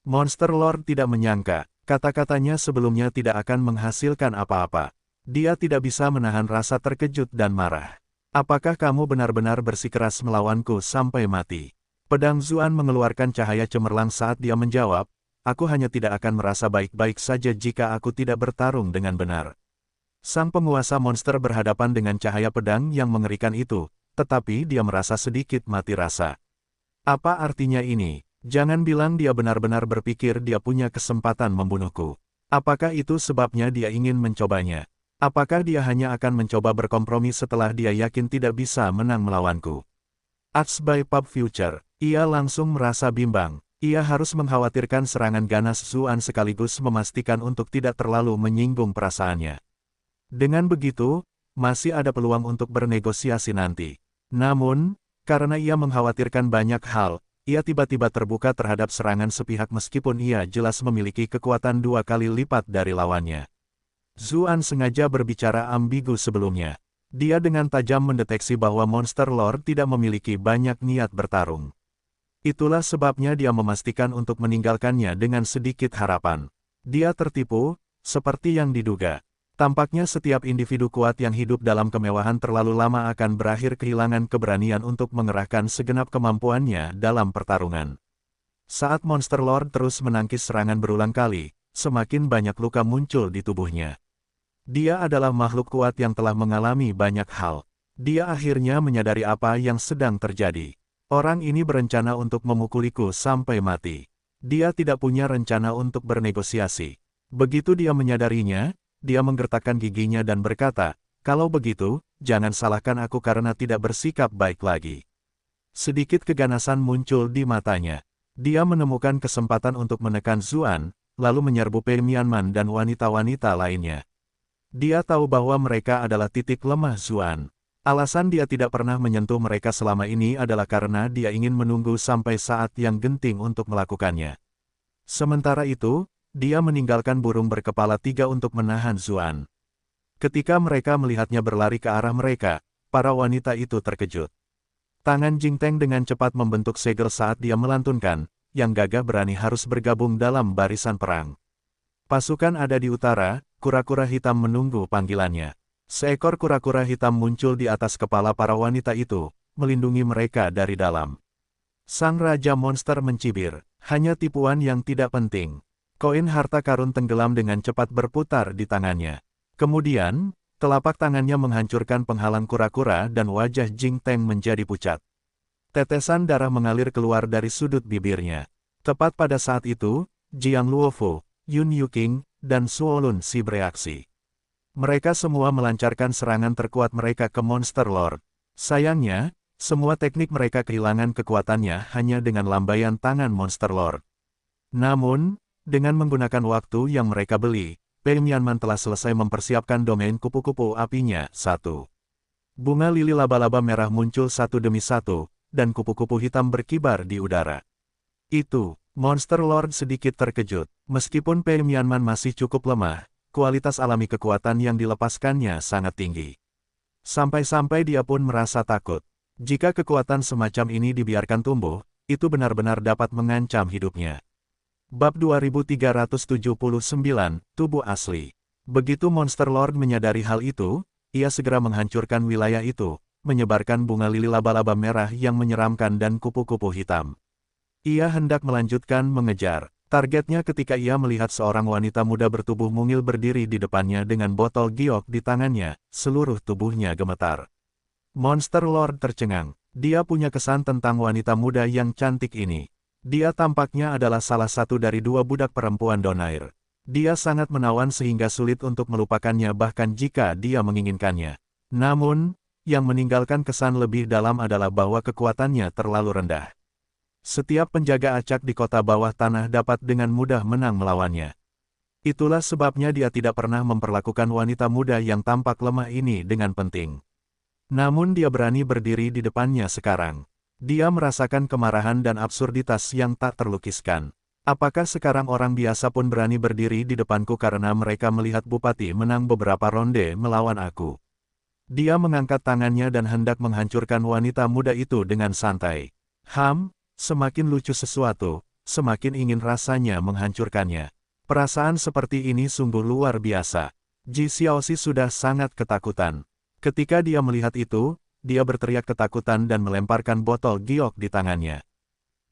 Monster Lord tidak menyangka, kata-katanya sebelumnya tidak akan menghasilkan apa-apa. Dia tidak bisa menahan rasa terkejut dan marah. "Apakah kamu benar-benar bersikeras melawanku sampai mati?" Pedang Zuan mengeluarkan cahaya cemerlang saat dia menjawab, "Aku hanya tidak akan merasa baik-baik saja jika aku tidak bertarung dengan benar." Sang penguasa monster berhadapan dengan cahaya pedang yang mengerikan itu, tetapi dia merasa sedikit mati rasa. Apa artinya ini? Jangan bilang dia benar-benar berpikir dia punya kesempatan membunuhku. Apakah itu sebabnya dia ingin mencobanya? Apakah dia hanya akan mencoba berkompromi setelah dia yakin tidak bisa menang melawanku? Axe by Pub Future. Ia langsung merasa bimbang. Ia harus mengkhawatirkan serangan ganas Zuan sekaligus memastikan untuk tidak terlalu menyinggung perasaannya. Dengan begitu, masih ada peluang untuk bernegosiasi nanti. Namun, karena ia mengkhawatirkan banyak hal, ia tiba-tiba terbuka terhadap serangan sepihak meskipun ia jelas memiliki kekuatan 2 kali lipat dari lawannya. Zuan sengaja berbicara ambigu sebelumnya. Dia dengan tajam mendeteksi bahwa Monster Lord tidak memiliki banyak niat bertarung. Itulah sebabnya dia memastikan untuk meninggalkannya dengan sedikit harapan. Dia tertipu, seperti yang diduga. Tampaknya setiap individu kuat yang hidup dalam kemewahan terlalu lama akan berakhir kehilangan keberanian untuk mengerahkan segenap kemampuannya dalam pertarungan. Saat Monster Lord terus menangkis serangan berulang kali, semakin banyak luka muncul di tubuhnya. Dia adalah makhluk kuat yang telah mengalami banyak hal. Dia akhirnya menyadari apa yang sedang terjadi. Orang ini berencana untuk memukuliku sampai mati. Dia tidak punya rencana untuk bernegosiasi. Begitu dia menyadarinya, dia menggertakkan giginya dan berkata, "Kalau begitu, jangan salahkan aku karena tidak bersikap baik lagi." Sedikit keganasan muncul di matanya. Dia menemukan kesempatan untuk menekan Zuan, lalu menyerbu Pei Mianman dan wanita-wanita lainnya. Dia tahu bahwa mereka adalah titik lemah Zuan. Alasan dia tidak pernah menyentuh mereka selama ini adalah karena dia ingin menunggu sampai saat yang genting untuk melakukannya. Sementara itu, dia meninggalkan burung berkepala 3 untuk menahan Zuan. Ketika mereka melihatnya berlari ke arah mereka, para wanita itu terkejut. Tangan Jing Teng dengan cepat membentuk segel saat dia melantunkan, yang gagah berani harus bergabung dalam barisan perang. Pasukan ada di utara, kura-kura hitam menunggu panggilannya. Seekor kura-kura hitam muncul di atas kepala para wanita itu, melindungi mereka dari dalam. Sang Raja Monster mencibir, hanya tipuan yang tidak penting. Koin harta karun tenggelam dengan cepat berputar di tangannya. Kemudian, telapak tangannya menghancurkan penghalang kura-kura dan wajah Jing Teng menjadi pucat. Tetesan darah mengalir keluar dari sudut bibirnya. Tepat pada saat itu, Jiang Luofu, Yun Yuking, dan Suolun Si bereaksi. Mereka semua melancarkan serangan terkuat mereka ke Monster Lord. Sayangnya, semua teknik mereka kehilangan kekuatannya hanya dengan lambaian tangan Monster Lord. Namun, dengan menggunakan waktu yang mereka beli, Pei Mianman telah selesai mempersiapkan domain kupu-kupu apinya. 1. Bunga lili laba-laba merah muncul satu demi satu, dan kupu-kupu hitam berkibar di udara. Monster Lord sedikit terkejut. Meskipun Pei Mianman masih cukup lemah, kualitas alami kekuatan yang dilepaskannya sangat tinggi. Sampai-sampai dia pun merasa takut. Jika kekuatan semacam ini dibiarkan tumbuh, itu benar-benar dapat mengancam hidupnya. Bab 2379, Tubuh Asli. Begitu Monster Lord menyadari hal itu, ia segera menghancurkan wilayah itu, menyebarkan bunga lili laba-laba merah yang menyeramkan dan kupu-kupu hitam. Ia hendak melanjutkan mengejar. Targetnya ketika ia melihat seorang wanita muda bertubuh mungil berdiri di depannya dengan botol giok di tangannya, seluruh tubuhnya gemetar. Monster Lord tercengang. Dia punya kesan tentang wanita muda yang cantik ini. Dia tampaknya adalah salah satu dari 2 budak perempuan Donair. Dia sangat menawan sehingga sulit untuk melupakannya bahkan jika dia menginginkannya. Namun, yang meninggalkan kesan lebih dalam adalah bahwa kekuatannya terlalu rendah. Setiap penjaga acak di kota bawah tanah dapat dengan mudah menang melawannya. Itulah sebabnya dia tidak pernah memperlakukan wanita muda yang tampak lemah ini dengan penting. Namun dia berani berdiri di depannya sekarang. Dia merasakan kemarahan dan absurditas yang tak terlukiskan. Apakah sekarang orang biasa pun berani berdiri di depanku karena mereka melihat Bupati menang beberapa ronde melawan aku? Dia mengangkat tangannya dan hendak menghancurkan wanita muda itu dengan santai. Semakin lucu sesuatu, semakin ingin rasanya menghancurkannya. Perasaan seperti ini sungguh luar biasa. Ji Xiaoxi sudah sangat ketakutan. Ketika dia melihat itu, dia berteriak ketakutan dan melemparkan botol giok di tangannya.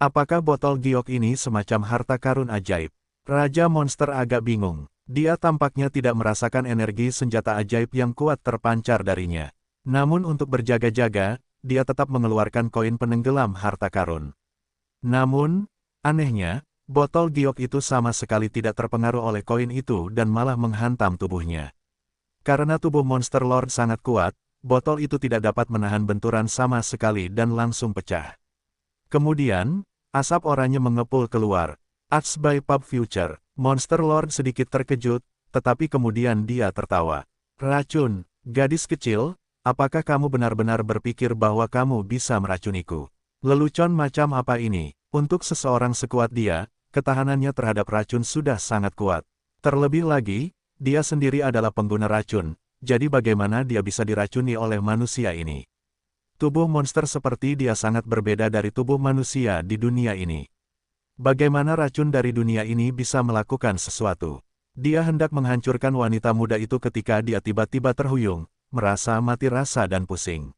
Apakah botol giok ini semacam harta karun ajaib? Raja Monster agak bingung. Dia tampaknya tidak merasakan energi senjata ajaib yang kuat terpancar darinya. Namun untuk berjaga-jaga, dia tetap mengeluarkan koin penenggelam harta karun. Namun, anehnya, botol giok itu sama sekali tidak terpengaruh oleh koin itu dan malah menghantam tubuhnya. Karena tubuh Monster Lord sangat kuat, botol itu tidak dapat menahan benturan sama sekali dan langsung pecah. Kemudian, asap oranye mengepul keluar. Arts by Pub Future. Monster Lord sedikit terkejut, tetapi kemudian dia tertawa. Racun, gadis kecil, apakah kamu benar-benar berpikir bahwa kamu bisa meracuniku? Lelucon macam apa ini? Untuk seseorang sekuat dia, ketahanannya terhadap racun sudah sangat kuat. Terlebih lagi, dia sendiri adalah pengguna racun, jadi bagaimana dia bisa diracuni oleh manusia ini? Tubuh monster seperti dia sangat berbeda dari tubuh manusia di dunia ini. Bagaimana racun dari dunia ini bisa melakukan sesuatu? Dia hendak menghancurkan wanita muda itu ketika dia tiba-tiba terhuyung, merasa mati rasa dan pusing.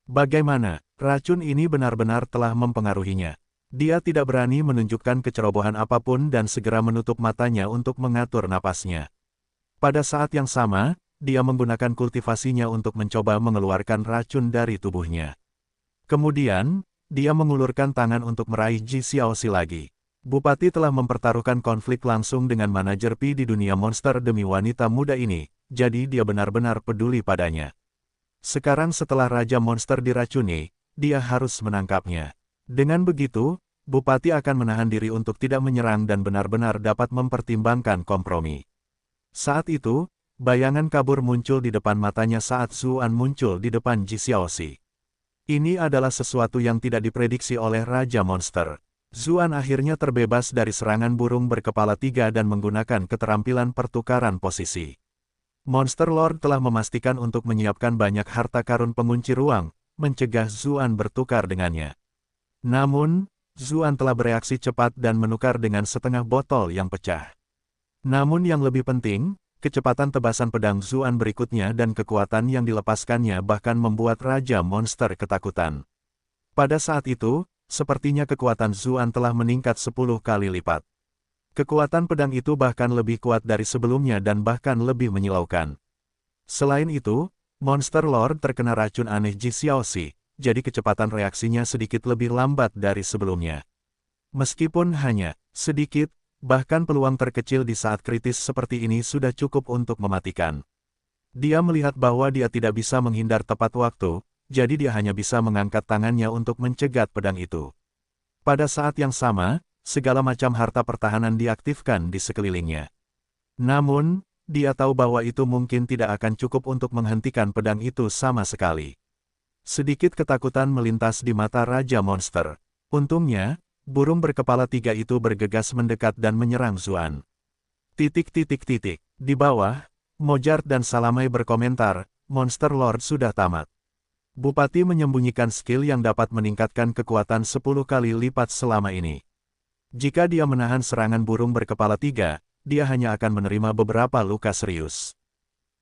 Bagaimana? Racun ini benar-benar telah mempengaruhinya. Dia tidak berani menunjukkan kecerobohan apapun dan segera menutup matanya untuk mengatur napasnya. Pada saat yang sama, dia menggunakan kultivasinya untuk mencoba mengeluarkan racun dari tubuhnya. Kemudian, dia mengulurkan tangan untuk meraih Ji Xiaoxi lagi. Bupati telah mempertaruhkan konflik langsung dengan manajer Pi di dunia monster demi wanita muda ini, jadi dia benar-benar peduli padanya. Sekarang setelah Raja Monster diracuni, dia harus menangkapnya. Dengan begitu, Bupati akan menahan diri untuk tidak menyerang dan benar-benar dapat mempertimbangkan kompromi. Saat itu, Bayangan kabur muncul di depan matanya saat Zuan muncul di depan Ji Xiaoxi. Ini adalah sesuatu yang tidak diprediksi oleh Raja Monster. Zuan akhirnya terbebas dari serangan burung berkepala 3 dan menggunakan keterampilan pertukaran posisi. Monster Lord telah memastikan untuk menyiapkan banyak harta karun pengunci ruang, mencegah Zuan bertukar dengannya. Namun, Zuan telah bereaksi cepat dan menukar dengan setengah botol yang pecah. Namun yang lebih penting, kecepatan tebasan pedang Zuan berikutnya dan kekuatan yang dilepaskannya bahkan membuat Raja Monster ketakutan. Pada saat itu, sepertinya kekuatan Zuan telah meningkat 10 kali lipat. Kekuatan pedang itu bahkan lebih kuat dari sebelumnya dan bahkan lebih menyilaukan. Selain itu, Monster Lord terkena racun aneh Ji Xiaoxi, jadi kecepatan reaksinya sedikit lebih lambat dari sebelumnya. Meskipun hanya sedikit, bahkan peluang terkecil di saat kritis seperti ini sudah cukup untuk mematikan. Dia melihat bahwa dia tidak bisa menghindar tepat waktu, jadi dia hanya bisa mengangkat tangannya untuk mencegat pedang itu. Pada saat yang sama, segala macam harta pertahanan diaktifkan di sekelilingnya. Namun, dia tahu bahwa itu mungkin tidak akan cukup untuk menghentikan pedang itu sama sekali. Sedikit ketakutan melintas di mata Raja Monster. Untungnya, burung berkepala 3 itu bergegas mendekat dan menyerang Zuan. Di bawah, Mojart dan Salamai berkomentar, Monster Lord sudah tamat. Bupati menyembunyikan skill yang dapat meningkatkan kekuatan 10 kali lipat selama ini. Jika dia menahan serangan burung berkepala 3, dia hanya akan menerima beberapa luka serius.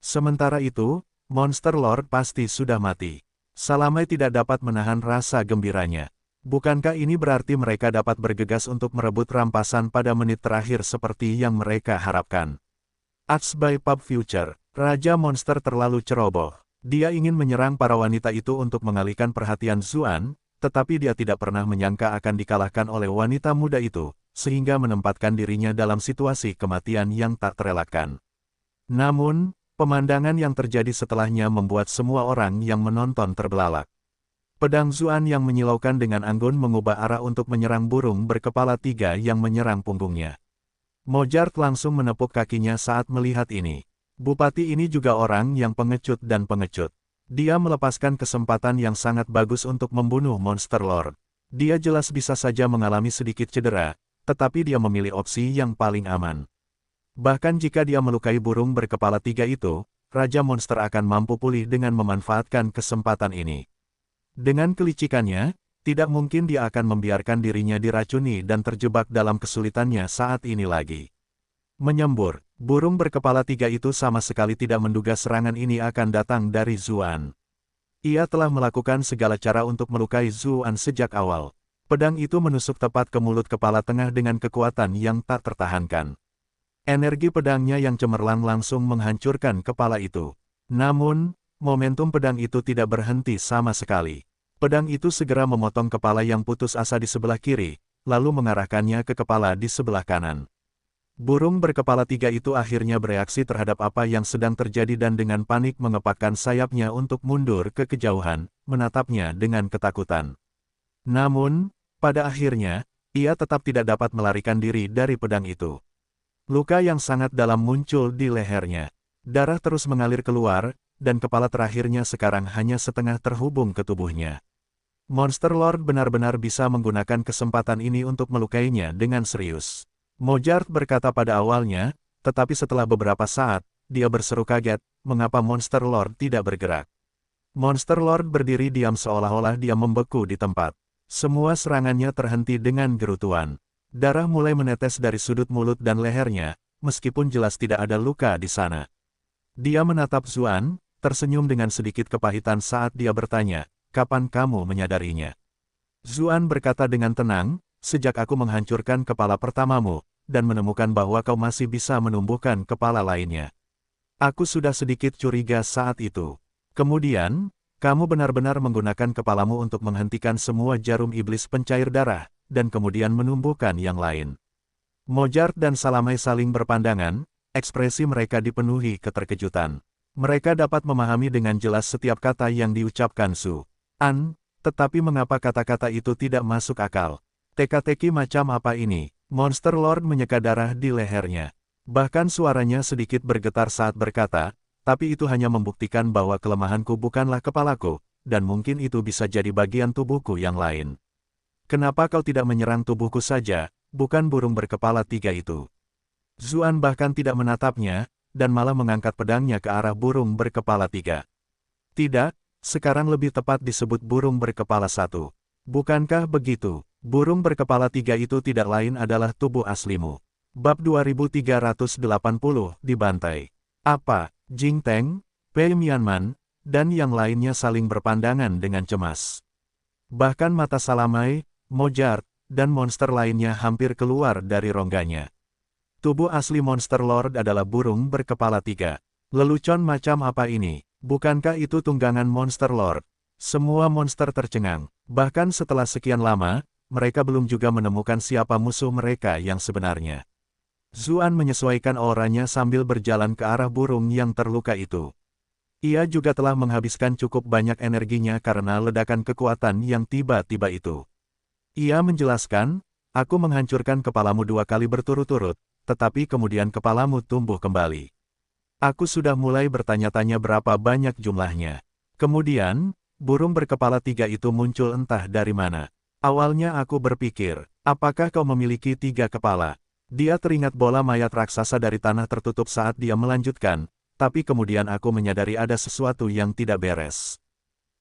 Sementara itu, Monster Lord pasti sudah mati. Salamai tidak dapat menahan rasa gembiranya. Bukankah ini berarti mereka dapat bergegas untuk merebut rampasan pada menit terakhir seperti yang mereka harapkan? Ads by Pub Future, Raja Monster terlalu ceroboh. Dia ingin menyerang para wanita itu untuk mengalihkan perhatian Zuan, tetapi dia tidak pernah menyangka akan dikalahkan oleh wanita muda itu, sehingga menempatkan dirinya dalam situasi kematian yang tak terelakkan. Namun, pemandangan yang terjadi setelahnya membuat semua orang yang menonton terbelalak. Pedang Zuan yang menyilaukan dengan anggun mengubah arah untuk menyerang burung berkepala 3 yang menyerang punggungnya. Mojart langsung menepuk kakinya saat melihat ini. Bupati ini juga orang yang pengecut dan pengecut. Dia melepaskan kesempatan yang sangat bagus untuk membunuh Monster Lord. Dia jelas bisa saja mengalami sedikit cedera, tetapi dia memilih opsi yang paling aman. Bahkan jika dia melukai burung berkepala 3 itu, Raja Monster akan mampu pulih dengan memanfaatkan kesempatan ini. Dengan kelicikannya, tidak mungkin dia akan membiarkan dirinya diracuni dan terjebak dalam kesulitannya saat ini lagi. Menyembur, burung berkepala 3 itu sama sekali tidak menduga serangan ini akan datang dari Zuan. Ia telah melakukan segala cara untuk melukai Zuan sejak awal. Pedang itu menusuk tepat ke mulut kepala tengah dengan kekuatan yang tak tertahankan. Energi pedangnya yang cemerlang langsung menghancurkan kepala itu. Namun, momentum pedang itu tidak berhenti sama sekali. Pedang itu segera memotong kepala yang putus asa di sebelah kiri, lalu mengarahkannya ke kepala di sebelah kanan. Burung berkepala 3 itu akhirnya bereaksi terhadap apa yang sedang terjadi dan dengan panik mengepakkan sayapnya untuk mundur ke kejauhan, menatapnya dengan ketakutan. Namun, pada akhirnya, ia tetap tidak dapat melarikan diri dari pedang itu. Luka yang sangat dalam muncul di lehernya. Darah terus mengalir keluar, dan kepala terakhirnya sekarang hanya setengah terhubung ke tubuhnya. Monster Lord benar-benar bisa menggunakan kesempatan ini untuk melukainya dengan serius. Mojart berkata pada awalnya, tetapi setelah beberapa saat, dia berseru kaget, mengapa Monster Lord tidak bergerak. Monster Lord berdiri diam seolah-olah dia membeku di tempat. Semua serangannya terhenti dengan gerutuan. Darah mulai menetes dari sudut mulut dan lehernya, meskipun jelas tidak ada luka di sana. Dia menatap Zuan, tersenyum dengan sedikit kepahitan saat dia bertanya, kapan kamu menyadarinya? Zuan berkata dengan tenang, sejak aku menghancurkan kepala pertamamu, dan menemukan bahwa kau masih bisa menumbuhkan kepala lainnya. Aku sudah sedikit curiga saat itu. Kemudian, kamu benar-benar menggunakan kepalamu untuk menghentikan semua jarum iblis pencair darah, dan kemudian menumbuhkan yang lain. Mojart dan Salamai saling berpandangan, ekspresi mereka dipenuhi keterkejutan. Mereka dapat memahami dengan jelas setiap kata yang diucapkan Zuan, tetapi mengapa kata-kata itu tidak masuk akal? Teka-teki macam apa ini? Monster Lord menyeka darah di lehernya. Bahkan suaranya sedikit bergetar saat berkata, tapi itu hanya membuktikan bahwa kelemahanku bukanlah kepalaku, dan mungkin itu bisa jadi bagian tubuhku yang lain. Kenapa kau tidak menyerang tubuhku saja, bukan burung berkepala 3 itu? Zuan bahkan tidak menatapnya, dan malah mengangkat pedangnya ke arah burung berkepala 3. Tidak, sekarang lebih tepat disebut burung berkepala 1. Bukankah begitu? Burung berkepala 3 itu tidak lain adalah tubuh aslimu. Bab 2380 dibantai. Apa, Jing Teng, Pei Mianman, dan yang lainnya saling berpandangan dengan cemas. Bahkan mata Salamai, Mojart, dan monster lainnya hampir keluar dari rongganya. Tubuh asli Monster Lord adalah burung berkepala 3. Lelucon macam apa ini? Bukankah itu tunggangan Monster Lord? Semua monster tercengang. Bahkan setelah sekian lama, mereka belum juga menemukan siapa musuh mereka yang sebenarnya. Zuan menyesuaikan auranya sambil berjalan ke arah burung yang terluka itu. Ia juga telah menghabiskan cukup banyak energinya karena ledakan kekuatan yang tiba-tiba itu. Ia menjelaskan, aku menghancurkan kepalamu 2 kali berturut-turut, tetapi kemudian kepalamu tumbuh kembali. Aku sudah mulai bertanya-tanya berapa banyak jumlahnya. Kemudian, burung berkepala 3 itu muncul entah dari mana. Awalnya aku berpikir, apakah kau memiliki 3 kepala? Dia teringat bola mayat raksasa dari tanah tertutup saat dia melanjutkan, tapi kemudian aku menyadari ada sesuatu yang tidak beres.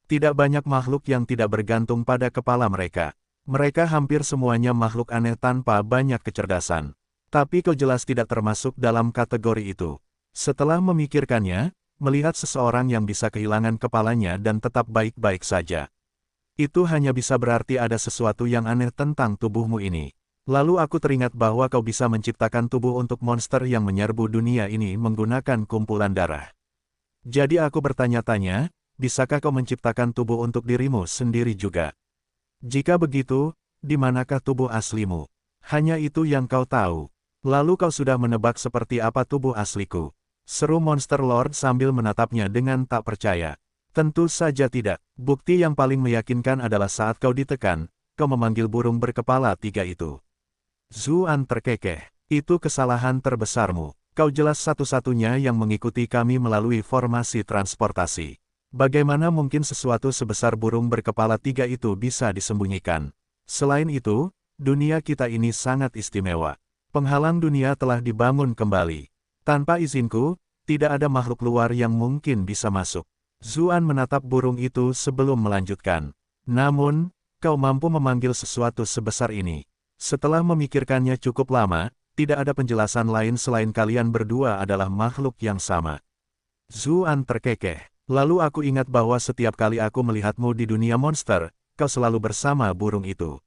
Tidak banyak makhluk yang tidak bergantung pada kepala mereka. Mereka hampir semuanya makhluk aneh tanpa banyak kecerdasan. Tapi kau jelas tidak termasuk dalam kategori itu. Setelah memikirkannya, melihat seseorang yang bisa kehilangan kepalanya dan tetap baik-baik saja. Itu hanya bisa berarti ada sesuatu yang aneh tentang tubuhmu ini. Lalu aku teringat bahwa kau bisa menciptakan tubuh untuk monster yang menyerbu dunia ini menggunakan kumpulan darah. Jadi aku bertanya-tanya, bisakah kau menciptakan tubuh untuk dirimu sendiri juga? Jika begitu, di manakah tubuh aslimu? Hanya itu yang kau tahu. Lalu kau sudah menebak seperti apa tubuh asliku? Seru Monster Lord sambil menatapnya dengan tak percaya. Tentu saja tidak. Bukti yang paling meyakinkan adalah saat kau ditekan, kau memanggil burung berkepala 3 itu. Zuan terkekeh. Itu kesalahan terbesarmu. Kau jelas satu-satunya yang mengikuti kami melalui formasi transportasi. Bagaimana mungkin sesuatu sebesar burung berkepala 3 itu bisa disembunyikan? Selain itu, dunia kita ini sangat istimewa. Penghalang dunia telah dibangun kembali. Tanpa izinku, tidak ada makhluk luar yang mungkin bisa masuk. Zuan menatap burung itu sebelum melanjutkan. Namun, kau mampu memanggil sesuatu sebesar ini. Setelah memikirkannya cukup lama, tidak ada penjelasan lain selain kalian berdua adalah makhluk yang sama. Zuan terkekeh. Lalu aku ingat bahwa setiap kali aku melihatmu di dunia monster, kau selalu bersama burung itu.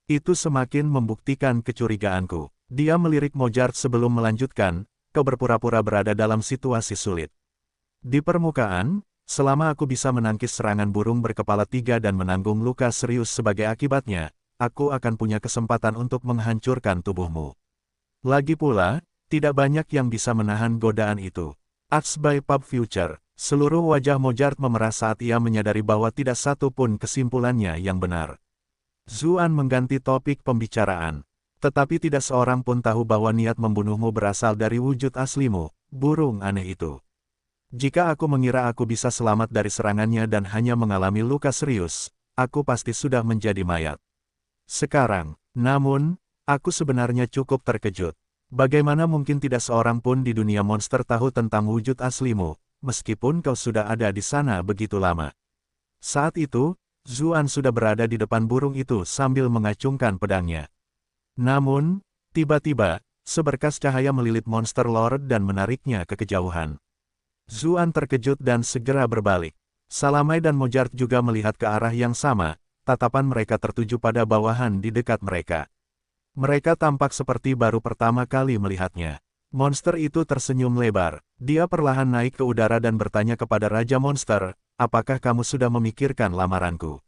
Itu semakin membuktikan kecurigaanku. Dia melirik Mojart sebelum melanjutkan, kau berpura-pura berada dalam situasi sulit. Di permukaan, selama aku bisa menangkis serangan burung berkepala 3 dan menanggung luka serius sebagai akibatnya, aku akan punya kesempatan untuk menghancurkan tubuhmu. Lagi pula, tidak banyak yang bisa menahan godaan itu. Acts by Pub Future. Seluruh wajah Mojart memerah saat ia menyadari bahwa tidak satu pun kesimpulannya yang benar. Zuan mengganti topik pembicaraan. Tetapi tidak seorang pun tahu bahwa niat membunuhmu berasal dari wujud aslimu, burung aneh itu. Jika aku mengira aku bisa selamat dari serangannya dan hanya mengalami luka serius, aku pasti sudah menjadi mayat. Sekarang, namun, aku sebenarnya cukup terkejut. Bagaimana mungkin tidak seorang pun di dunia monster tahu tentang wujud aslimu, meskipun kau sudah ada di sana begitu lama. Saat itu, Zuan sudah berada di depan burung itu sambil mengacungkan pedangnya. Namun, tiba-tiba, seberkas cahaya melilit Monster Lord dan menariknya ke kejauhan. Zuan terkejut dan segera berbalik. Salamai dan Mojart juga melihat ke arah yang sama, tatapan mereka tertuju pada bawahan di dekat mereka. Mereka tampak seperti baru pertama kali melihatnya. Monster itu tersenyum lebar. Dia perlahan naik ke udara dan bertanya kepada Raja Monster, apakah kamu sudah memikirkan lamaranku?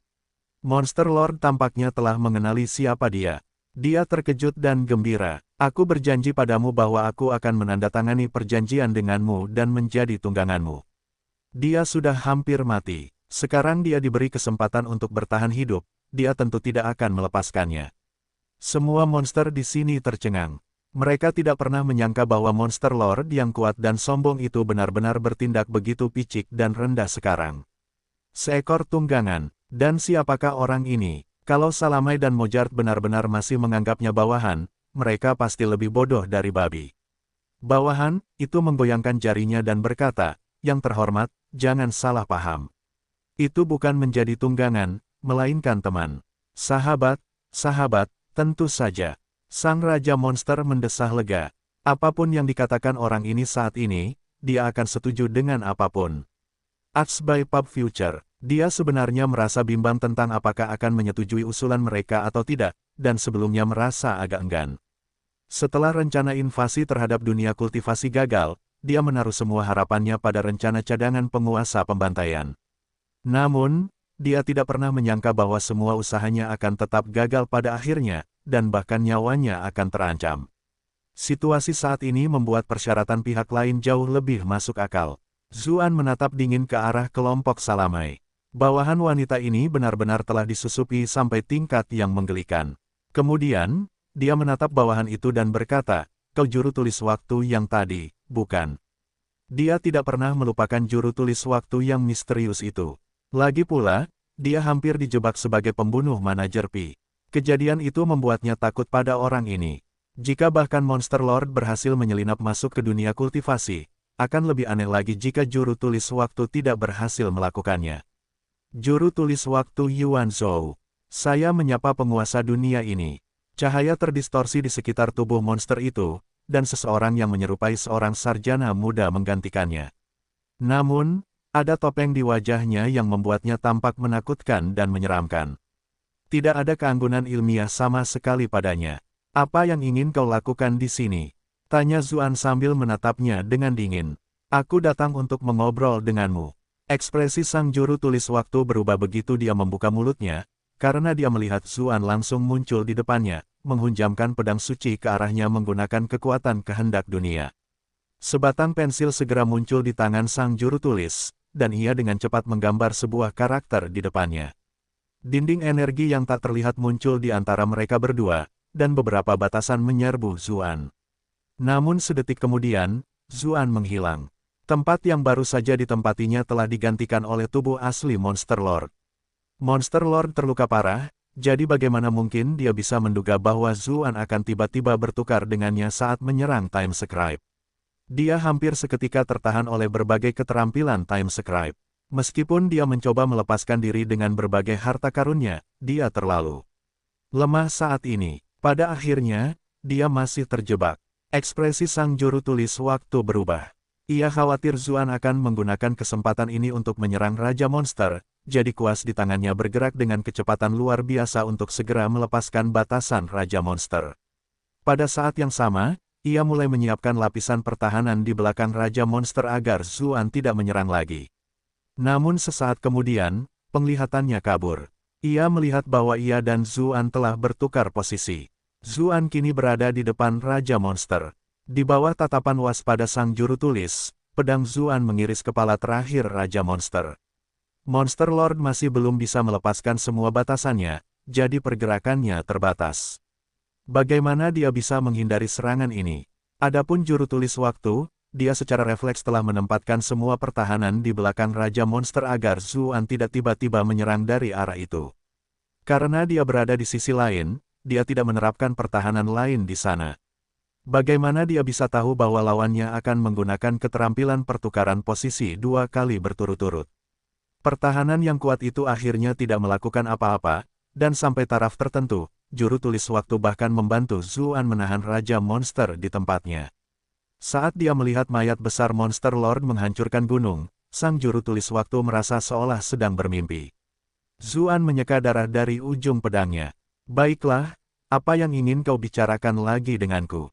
Monster Lord tampaknya telah mengenali siapa dia. Dia terkejut dan gembira. Aku berjanji padamu bahwa aku akan menandatangani perjanjian denganmu dan menjadi tungganganmu. Dia sudah hampir mati. Sekarang dia diberi kesempatan untuk bertahan hidup. Dia tentu tidak akan melepaskannya. Semua monster di sini tercengang. Mereka tidak pernah menyangka bahwa Monster Lord yang kuat dan sombong itu benar-benar bertindak begitu picik dan rendah sekarang. Seekor tunggangan, dan siapakah orang ini? Kalau Salamai dan Mojard benar-benar masih menganggapnya bawahan, mereka pasti lebih bodoh dari babi. Bawahan, itu menggoyangkan jarinya dan berkata, "Yang terhormat, jangan salah paham. Itu bukan menjadi tunggangan, melainkan teman. Sahabat, sahabat, tentu saja." Sang Raja Monster mendesah lega. Apapun yang dikatakan orang ini saat ini, dia akan setuju dengan apapun. Acts by Pub Future, dia sebenarnya merasa bimbang tentang apakah akan menyetujui usulan mereka atau tidak, dan sebelumnya merasa agak enggan. Setelah rencana invasi terhadap dunia kultivasi gagal, dia menaruh semua harapannya pada rencana cadangan penguasa pembantaian. Namun, dia tidak pernah menyangka bahwa semua usahanya akan tetap gagal pada akhirnya, dan bahkan nyawanya akan terancam. Situasi saat ini membuat persyaratan pihak lain jauh lebih masuk akal. Zuan menatap dingin ke arah kelompok Salamai. Bawahan wanita ini benar-benar telah disusupi sampai tingkat yang menggelikan. Kemudian, dia menatap bawahan itu dan berkata, "Kau juru tulis waktu yang tadi, bukan?" Dia tidak pernah melupakan juru tulis waktu yang misterius itu. Lagi pula, dia hampir dijebak sebagai pembunuh manajer Pi. Kejadian itu membuatnya takut pada orang ini. Jika bahkan Monster Lord berhasil menyelinap masuk ke dunia kultivasi, akan lebih aneh lagi jika juru tulis waktu tidak berhasil melakukannya. Juru tulis waktu Yuan Zhou. Saya menyapa penguasa dunia ini. Cahaya terdistorsi di sekitar tubuh monster itu, dan seseorang yang menyerupai seorang sarjana muda menggantikannya. Namun, ada topeng di wajahnya yang membuatnya tampak menakutkan dan menyeramkan. Tidak ada keanggunan ilmiah sama sekali padanya. "Apa yang ingin kau lakukan di sini?" tanya Zuan sambil menatapnya dengan dingin. "Aku datang untuk mengobrol denganmu." Ekspresi sang juru tulis waktu berubah begitu dia membuka mulutnya, karena dia melihat Zuan langsung muncul di depannya, menghunjamkan pedang suci ke arahnya menggunakan kekuatan kehendak dunia. Sebatang pensil segera muncul di tangan sang juru tulis, dan ia dengan cepat menggambar sebuah karakter di depannya. Dinding energi yang tak terlihat muncul di antara mereka berdua, dan beberapa batasan menyerbu Zuan. Namun sedetik kemudian, Zuan menghilang. Tempat yang baru saja ditempatinya telah digantikan oleh tubuh asli Monster Lord. Monster Lord terluka parah, jadi bagaimana mungkin dia bisa menduga bahwa Zuan akan tiba-tiba bertukar dengannya saat menyerang Time Scribe. Dia hampir seketika tertahan oleh berbagai keterampilan Time Scribe. Meskipun dia mencoba melepaskan diri dengan berbagai harta karunnya, dia terlalu lemah saat ini. Pada akhirnya, dia masih terjebak. Ekspresi sang juru tulis waktu berubah. Ia khawatir Zuan akan menggunakan kesempatan ini untuk menyerang Raja Monster, jadi kuas di tangannya bergerak dengan kecepatan luar biasa untuk segera melepaskan batasan Raja Monster. Pada saat yang sama, ia mulai menyiapkan lapisan pertahanan di belakang Raja Monster agar Zuan tidak menyerang lagi. Namun sesaat kemudian, penglihatannya kabur. Ia melihat bahwa ia dan Zuan telah bertukar posisi. Zuan kini berada di depan Raja Monster. Di bawah tatapan waspada sang juru tulis, pedang Zuan mengiris kepala terakhir Raja Monster. Monster Lord masih belum bisa melepaskan semua batasannya, jadi pergerakannya terbatas. Bagaimana dia bisa menghindari serangan ini? Adapun juru tulis waktu, dia secara refleks telah menempatkan semua pertahanan di belakang Raja Monster agar Zuan tidak tiba-tiba menyerang dari arah itu. Karena dia berada di sisi lain, dia tidak menerapkan pertahanan lain di sana. Bagaimana dia bisa tahu bahwa lawannya akan menggunakan keterampilan pertukaran posisi 2 kali berturut-turut? Pertahanan yang kuat itu akhirnya tidak melakukan apa-apa, dan sampai taraf tertentu, juru tulis waktu bahkan membantu Zuan menahan Raja Monster di tempatnya. Saat dia melihat mayat besar Monster Lord menghancurkan gunung, sang juru tulis waktu merasa seolah sedang bermimpi. Zuan menyeka darah dari ujung pedangnya. "Baiklah, apa yang ingin kau bicarakan lagi denganku?"